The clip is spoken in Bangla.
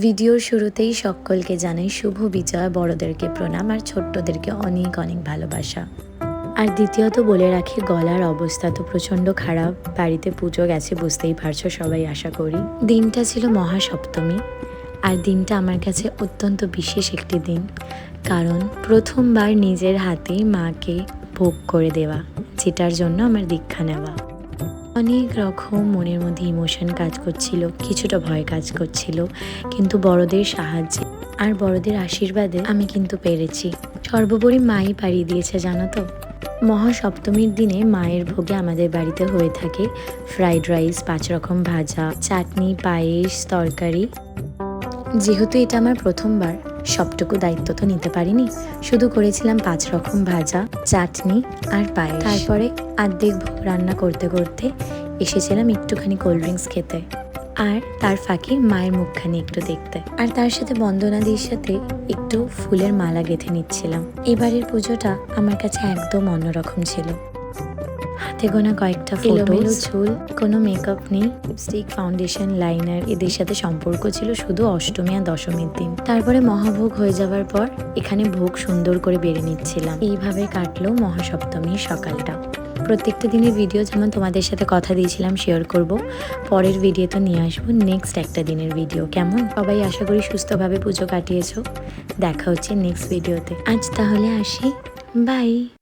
ভিডিওর শুরুতেই সকলকে জানাই শুভ বিজয়, বড়দেরকে প্রণাম আর ছোট্টদেরকে অনেক অনেক ভালোবাসা। আর দ্বিতীয়ত বলে রাখি, গলার অবস্থা তো প্রচণ্ড খারাপ। বাড়িতে পুজো গেছে, বুঝতেই পারছো সবাই আশা করি। দিনটা ছিল মহাসপ্তমী, আর দিনটা আমার কাছে অত্যন্ত বিশেষ একটি দিন, কারণ প্রথমবার নিজের হাতেই মাকে ভোগ করে দেওয়া, যেটার জন্য আমার দীক্ষা নেওয়া। অনেক রকম মনের মধ্যে ইমোশন কাজ করছিল, কিছুটা ভয় কাজ করছিল, কিন্তু বড়দের সাহায্যে আর বড়দের আশীর্বাদে আমি কিন্তু পেরেছি। সর্বোপরি মাই পাড়িয়ে দিয়েছে, জানো তো। মহাসপ্তমীর দিনে মায়ের ভোগে আমাদের বাড়িতে হয়ে থাকে ফ্রাইড রাইস, 5 রকম ভাজা, চাটনি, পায়েস, তরকারি। যেহেতু এটা আমার প্রথমবার, সবটুকু দায়িত্ব তো নিতে পারিনি, শুধু করেছিলাম 5 রকম ভাজা, চাটনি আর পায়েস। তারপরে অর্ধেক ভোগ রান্না করতে করতে এসেছিলাম একটুখানি কোল্ড ড্রিঙ্কস খেতে, আর তার ফাঁকে মায়ের মুখখানি একটু দেখতে, আর তার সাথে বন্দনাদির সাথে একটু ফুলের মালা গেঁথে নিচ্ছিলাম। এবারের পুজোটা আমার কাছে একদম অন্যরকম ছিল। হাতে গোনা কয়েকটা এলোমেলো চুল, কোনো মেকআপ নেই, লিপস্টিক, ফাউন্ডেশন, লাইনার, এদের সাথে সম্পর্ক ছিল শুধু অষ্টমী আর দশমীর দিন। তারপরে মহাভোগ হয়ে যাওয়ার পর এখানে ভোগ সুন্দর করে বেড়ে নিচ্ছিলাম। এইভাবে কাটলো মহাসপ্তমীর সকালটা। প্রত্যেকটা দিনের ভিডিও যেমন তোমাদের সাথে কথা দিয়েছিলাম শেয়ার করব, পরের ভিডিও তো নিয়ে আসবো নেক্সট একটা দিনের ভিডিও। কেমন সবাই আশা করি সুস্থভাবে পুজো কাটিয়েছো। দেখা হচ্ছে নেক্সট ভিডিওতে। আজ তাহলে আসি, বাই।